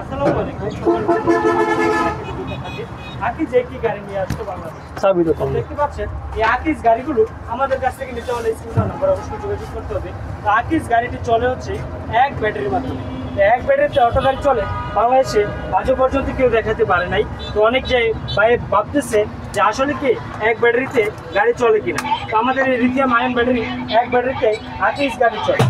আসসালামু আলাইকুম। আকিজ একটি গাড়ি নিয়ে আসছে বাংলাদেশ। দেখতে পাচ্ছেন এই আকিজ গাড়িগুলো আমাদের কাছ থেকে নিতে হলে স্ক্রিন নাম্বার অবশ্যই যোগাযোগ করতে হবে। তো আকিজ গাড়িটি চলে হচ্ছে এক ব্যাটারির মাধ্যমে। এক ব্যাটারিতে অটো গাড়ি চলে বাংলাদেশে আজও পর্যন্ত কেউ দেখাতে পারে নাই। তো অনেক যে ভাই ভাবতেছে যে আসলে কি এক ব্যাটারিতে গাড়ি চলে কিনা। তো আমাদের এই লিথিয়াম আয়ন ব্যাটারি এক ব্যাটারিতে আকিজ গাড়ি চলে।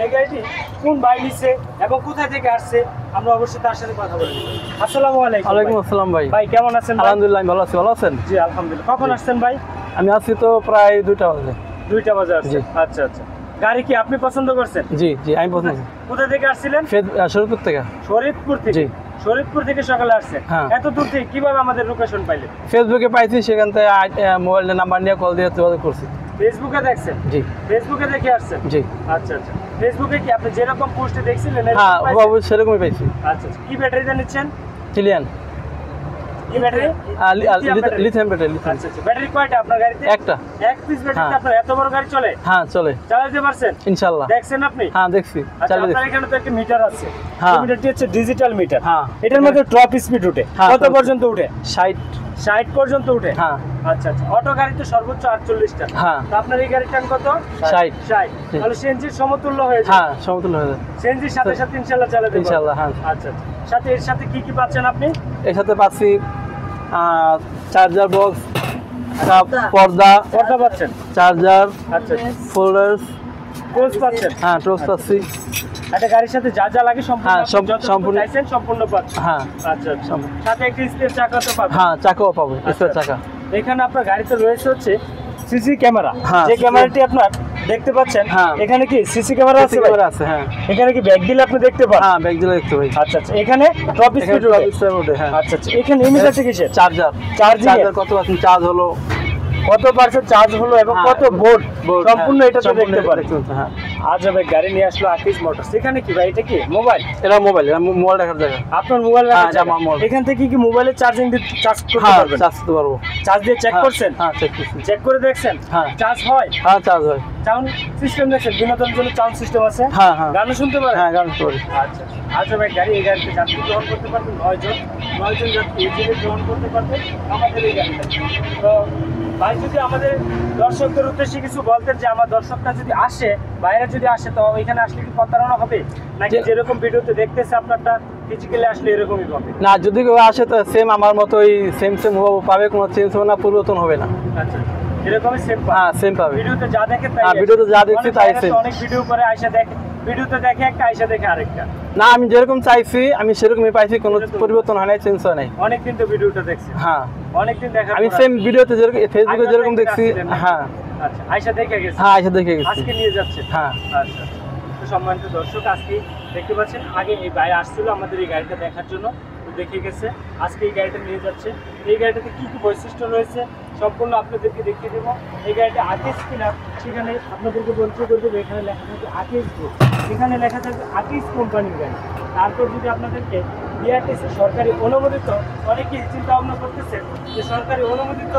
এই গাড়িটি কোন ভাই নিচ্ছে এবং কোথায় থেকে আসছে আমরা অবশ্যই তার সাথে কথা বলবো। আসসালামু আলাইকুম। ওয়ালাইকুম আসসালাম ভাই। ভাই কেমন আছেন? আলহামদুলিল্লাহ আমি ভালো আছি। ভালো আছেন? জি আলহামদুলিল্লাহ। কখন আসছেন ভাই? আমি আছি তো প্রায় 2টা বাজে। 2টা বাজে আসছেন। আচ্ছা আচ্ছা। গাড়ি কি আপনি পছন্দ করছেন? জি জি আমি পছন্দ। কোথা থেকে আসছিলেন? শরীয়তপুর থেকে। শরীয়তপুর থেকে? জি। শরীয়তপুর থেকে সকালে আসছেন? হ্যাঁ। এত দূর থেকে কিভাবে আমাদের লোকেশন পাইলেন? ফেসবুকে পাইছি, সেখান থেকে মোবাইলের নাম্বার নিয়ে কল দিয়ে যোগাযোগ করছি। ফেসবুকে দেখছেন? জি। ফেসবুকে দেখে আসছেন? জি। আচ্ছা আচ্ছা। ফেসবুকে কি আপনি যেরকম পোস্টে দেখছিলেন হ্যাঁ বাবু সেরকমই পাইছি। আচ্ছা আচ্ছা। কি ব্যাটারিটা নিচ্ছেন? চিলিয়ান কি ব্যাটারি? Lithium battery. আচ্ছা আচ্ছা। ব্যাটারি কয়টা আপনার গাড়িতে? একটা। এক পিস ব্যাটারিতে আপনার এত বড় গাড়ি চলে? হ্যাঁ চলে। চালাতে পারছেন? ইনশাআল্লাহ। দেখছেন আপনি? হ্যাঁ দেখছি। আচ্ছা, চালিয়ে আপনার দেখছি। এখানে তো একটা মিটার আছে। হ্যাঁ। মিটারটি হচ্ছে ডিজিটাল মিটার। হ্যাঁ। এটার মধ্যে টপ স্পিড উঠে হ্যাঁ, কত পর্যন্ত উঠে? 60। 60 পর্যন্ত উঠে? হ্যাঁ। আচ্ছা আচ্ছা। অটো গাড়িতে সর্বোচ্চ 48 টাকা। হ্যাঁ। তো আপনার এই গাড়ির টান কত? 60। 60। তাহলে সিএনজির সমতুল্য হয়ে যায়। হ্যাঁ সমতুল্য হয়ে যায়। সিএনজির সাথে সাথে ইনশাআল্লাহ চালাতে পারবেন। ইনশাআল্লাহ। হ্যাঁ। আচ্ছা আচ্ছা। সাথে এর সাথে কি কি পাচ্ছেন আপনি? এর সাথে পাচ্ছি চার্জার বক্স, পর্দা পাচ্ছেন? চার্জার, আচ্ছা আচ্ছা। ফোল্ডার্স, টোস পাচ্ছেন? হ্যাঁ টোস পাচ্ছি। একটা গাড়ির সাথে যা যা লাগে সম্পূর্ণ হ্যাঁ, আপনি যতটুকু সম্পূর্ণ। চাইছেন সম্পূর্ণ পাচ্ছেন। হ্যাঁ আচ্ছা আচ্ছা। সাথে একটা স্পেয়ার চাকা তো পাবেন? হ্যাঁ চাকাও পাবো, আচ্ছা। স্পেয়ার চাকা। এখানে আপনার গাড়িতে রয়েছে হচ্ছে সিসি ক্যামেরা। হ্যাঁ, যে ক্যামেরাটি আপনার দেখতে পাচ্ছেন, হ্যাঁ। এখানে কি সিসি ক্যামেরা আছে? ক্যামেরা আছে। হ্যাঁ এখানে কি ব্যাক দিলে আপনি দেখতে পান? হ্যাঁ ব্যাগ দিলে দেখতে পাই। আচ্ছা আচ্ছা। এখানে টপ স্পিড ওঠে। হ্যাঁ আচ্ছা আচ্ছা। এখানে ইমিটারটি কিসের? চার্জার। চার্জার কত আছে, চার্জ হলো, কত পার্সেন্ট চার্জ হলো এবং হ্যাঁ, কত ভোল্ট সম্পূর্ণ হ্যাঁ, এটা তো সম্পূর্ণ দেখতে পারেন। হ্যাঁ। আজ হবে গাড়ি নিয়ে আসলো আকিজ মোটরস। এখানে কি ভাই, এটা কি মোবাইল? এটা মোবাইল, এটা মোবাইল রাখার জায়গা। আপনার মোবাইল হ্যাঁ, রাখার জায়গা? আমার মোবাইল। এখান থেকে কি মোবাইলে চার্জিং দিয়ে চার্জ করতে হ্যাঁ পারবেন? চার্জ দিতে পারবো। চার্জ দিয়ে চেক হ্যাঁ, করছেন? হ্যাঁ চেক করছি। চেক করে দেখছেন? হ্যাঁ। চার্জ হয়? হ্যাঁ চার্জ হয়। সাউন্ড সিস্টেম দেখছেন? বিনোদনের জন্য সাউন্ড সিস্টেম আছে? হ্যাঁ হ্যাঁ। গানও শুনতে পারেন? হ্যাঁ গান শুনতে পারি। আচ্ছা আজ হবে গাড়ি, এই গাড়িতে যাত্রী গ্রহণ করতে পারবেন 9 জন যাত্রী ইজিলি গ্রহণ করতে পারবেন আমাদের এই গাড়িটা। তো ভাই যদি আমাদের দর্শকদের উদ্দেশ্যে কিছু বলতেন যে আমার দর্শকরা যদি আসে, বাইরে যদি আসে, তো এখানে আসলে কি প্রতারণা হবে নাকি যেরকম ভিডিওতে দেখতেছে আপনারটা ফিজিক্যালি আসলে এরকমই হবে? না, যদি কেউ আসে তো সেম আমার মতোই সেম পাবে, কোনো চেঞ্জ হবে না, পরিবর্তন হবে না। আচ্ছা এরকমই সেম? হ্যাঁ সেম পাবে। ভিডিওতে যা দেখে তাই? হ্যাঁ ভিডিওতে যা দেখছি তাই সেম। অনেক ভিডিও করে আয়সা দেখে, ভিডিওতে দেখে একটা আয়সা দেখে আরেকটা। না, আমি যেরকম চাইছি আমি সেরকমই পাইছি, কোনো পরিবর্তন হয় নাই, চেঞ্জ হয় নাই। অনেক দিন তো ভিডিওটা দেখছি। হ্যাঁ অনেকদিন দেখা। আমি সেম ভিডিওতে যেরকম ফেসবুকে যেরকম দেখছি। হ্যাঁ আচ্ছা আয়সা দেখে গেছে? হ্যাঁ আইসা দেখে গেছি। আজকে নিয়ে যাচ্ছে? হ্যাঁ। আচ্ছা। তো সম্মানিত দর্শক, আজকে দেখতে পাচ্ছেন আগে এই ভাই আসছিল আমাদের এই গাড়িটা দেখার জন্য, তো দেখে গেছে। আজকে এই গাড়িটা নিয়ে যাচ্ছে। এই গাড়িটাতে কি কি বৈশিষ্ট্য রয়েছে সম্পূর্ণ আপনাদেরকে দেখিয়ে দেবো। এই গাড়িটা আকিজ কিনা সেখানে আপনাদেরকে বলতে করবে। এখানে লেখা থাকবে আকিজ গ্রুপ, এখানে লেখা থাকবে আকিজ কোম্পানির গাড়ি। তারপর যদি আপনাদেরকে বিআরটিসি সরকারি অনুমোদিত, অনেকেই চিন্তা ভাবনা করতেছেন যে সরকারি অনুমোদিত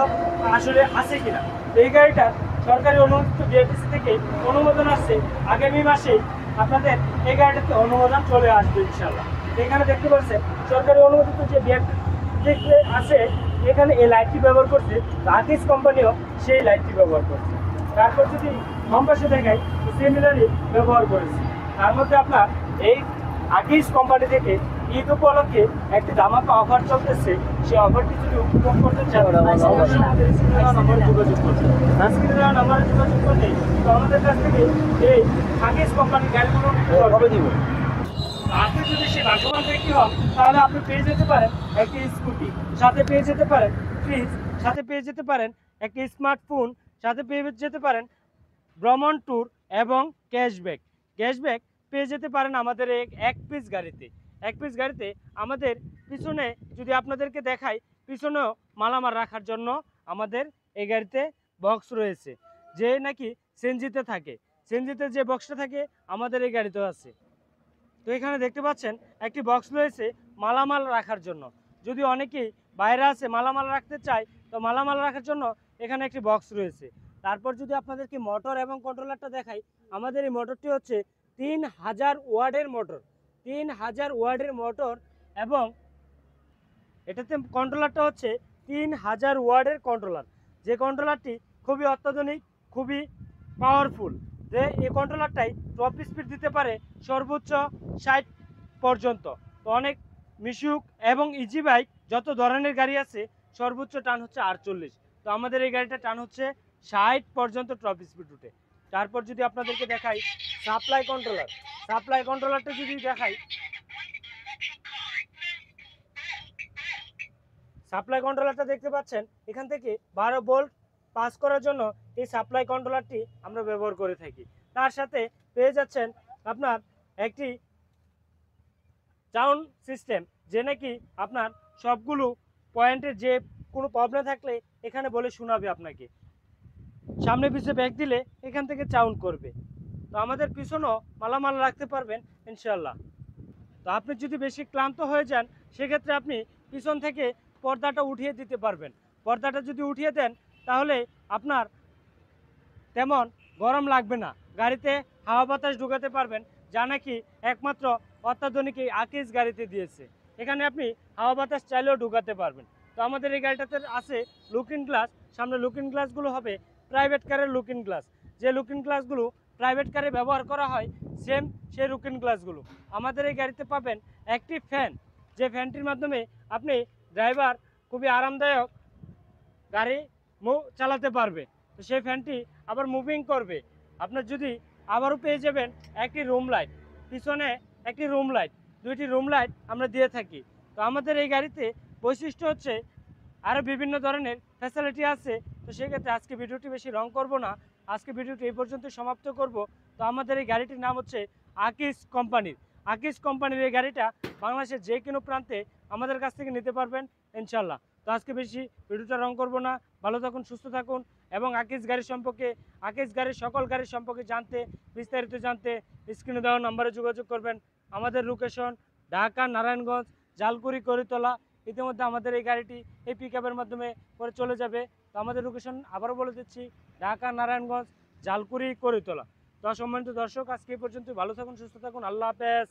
আসলে আছে কিনা। তো এই গাড়িটা সরকারি অনুমোদিত বিআরটিসি থেকে অনুমোদন আসছে। আগামী মাসেই আপনাদের এই গাড়িটাতে অনুমোদন চলে আসবে ইনশাআল্লাহ। এখানে দেখতে পাচ্ছেন সরকারি অনুমোদিত যে বিআরটিসি আছে, এখানে এই লাইটটি ব্যবহার করছে, আকিজ কোম্পানিও সেই লাইটটি ব্যবহার করছে। তারপর যদি কম পাশে দেখায় সিমিলারই ব্যবহার করেছে। তার মধ্যে আপনার এই আকিজ কোম্পানি থেকে ঈদ উপলক্ষে একটি ধামাকা অফার চলতেছে। সেই অফারটি যদি উপভোগ করতে চান অবশ্যই আমাদের স্ক্রিনে দেওয়া নম্বরে যোগাযোগ করবেন। স্ক্রিনে দেওয়া নম্বরে যোগাযোগ করলে তো আমাদের কাছ থেকে এই আকিজ কোম্পানির গাড়িগুলো কবে দিব। আপনি যদি সে ভাগ্যবান ব্যক্তি হন তাহলে আপনি পেয়ে যেতে পারেন একটি স্কুটি, সাথে পেয়ে যেতে পারেন ফ্রিজ, সাথে পেয়ে যেতে পারেন একটি স্মার্টফোন, সাথে পেয়ে যেতে পারেন ভ্রমণ ট্যুর এবং ক্যাশব্যাক পেয়ে যেতে পারেন আমাদের এক পিস গাড়িতে। এক পিস গাড়িতে আমাদের পিছনে যদি আপনাদেরকে দেখাই, পিছনেও মালামাল রাখার জন্য আমাদের এই গাড়িতে বক্স রয়েছে। যে নাকি সিএনজিতে থাকে, সিএনজিতে যে বক্সটা থাকে আমাদের এই গাড়িতেও আছে। তো এখানে দেখতে পাচ্ছেন একটি বক্স রয়েছে মালামাল রাখার জন্য। যদি অনেকেই বাইরে আছে মালামাল রাখতে চায়, তো মালামাল রাখার জন্য এখানে একটি বক্স রয়েছে। তারপর যদি আপনাদেরকে মোটর এবং কন্ট্রোলারটা দেখাই, আমাদের এই মোটরটি হচ্ছে 3000 ওয়াটের মোটর। 3000 ওয়াটের মোটর এবং এটাতে কন্ট্রোলারটা হচ্ছে 3000 ওয়ার্ডের কন্ট্রোলার, যে কন্ট্রোলারটি খুবই অত্যাধুনিক, খুবই পাওয়ারফুল। যে এই কন্ট্রোলারটাই টপ স্পিড দিতে পারে সর্বোচ্চ 60 পর্যন্ত। তো অনেক মিশুক এবং ইজি বাইক যত ধরনের গাড়ি আছে সর্বোচ্চ টান হচ্ছে 48। তো আমাদের এই গাড়িটা টান হচ্ছে 60 পর্যন্ত টপ স্পিড উঠে। তারপর যদি আপনাদেরকে দেখাই সাপ্লাই কন্ট্রোলারটা যদি দেখাই, সাপ্লাই কন্ট্রোলারটা দেখতে পাচ্ছেন, এখান থেকে 12 ভোল্ট পাস করার জন্য এই সাপ্লাই কন্ট্রোলারটি আমরা ব্যবহার করে থাকি। তার সাথে পেয়ে যাচ্ছেন আপনার একটি সাউন্ড সিস্টেম, যে নাকি আপনার সবগুলো পয়েন্টের যে কোনো প্রবলেম থাকলে এখানে বলে শোনাবে আপনাকে। সামনে পিছিয়ে ব্যাক দিলে এখান থেকে সাউন্ড করবে। তো আমাদের পিছনেও মালামাল রাখতে পারবেন ইনশাল্লাহ। তো আপনি যদি বেশি ক্লান্ত হয়ে যান সেক্ষেত্রে আপনি পিছন থেকে পর্দাটা উঠিয়ে দিতে পারবেন। পর্দাটা যদি উঠিয়ে দেন তাহলে আপনার তেমন গরম লাগবে না, গাড়িতে হাওয়া বাতাস ঢুকাতে পারবেন, যা নাকি একমাত্র অত্যাধুনিক এই আকিজ গাড়িতে দিয়েছে। এখানে আপনি হাওয়া বাতাস চাইলেও ঢুকাতে পারবেন। তো আমাদের এই গাড়িটাতে আছে লুকিং গ্লাস। সামনে লুকিং গ্লাসগুলো হবে প্রাইভেট কারের লুকিং গ্লাস, যে লুকিং গ্লাসগুলো প্রাইভেট কারে ব্যবহার করা হয় সেম সেই লুকিং গ্লাসগুলো। আমাদের এই গাড়িতে পাবেন একটি ফ্যান, যে ফ্যানটির মাধ্যমে আপনি ড্রাইভার খুবই আরামদায়ক গাড়ি চালাতে পারবে। তো সেই ফ্যানটি আবার মুভিং করবে। আপনার যদি আবারও পেয়ে যাবেন একটি রুম লাইট, পিছনে একটি রুম লাইট, দুইটি রুম লাইট আমরা দিয়ে থাকি। তো আমাদের এই গাড়িতে বৈশিষ্ট্য হচ্ছে আরও বিভিন্ন ধরনের ফ্যাসিলিটি আছে। তো সেক্ষেত্রে আজকে ভিডিওটি বেশি রং করব না, আজকে ভিডিওটি এই পর্যন্ত সমাপ্ত করব। তো আমাদের এই গাড়িটির নাম হচ্ছে আকিজ কোম্পানির এই গাড়িটা বাংলাদেশের যে কোনো প্রান্তে আমাদের কাছ থেকে নিতে পারবেন ইনশাল্লাহ। তো আজকে বেশি ভিডিওটা রং করব না, ভালো থাকুন, সুস্থ থাকুন এবং আকিজ গাড়ির সম্পর্কে, আকিজ গাড়ির সকল গাড়ির সম্পর্কে জানতে, বিস্তারিত জানতে স্ক্রিনে দেওয়া নম্বরে যোগাযোগ করবেন। আমাদের লোকেশন ঢাকা নারায়ণগঞ্জ জালকুড়ি করিতলা। ইতিমধ্যে আমাদের এই গাড়িটি এই পিকআপের মাধ্যমে করে চলে যাবে। তো আমাদের লোকেশন আবারও বলে দিচ্ছি, ঢাকা নারায়ণগঞ্জ জালকুড়ি করিতলা। তো সম্মানিত দর্শক, আজকে এই পর্যন্ত, ভালো থাকুন, সুস্থ থাকুন, আল্লাহ হাফেজ।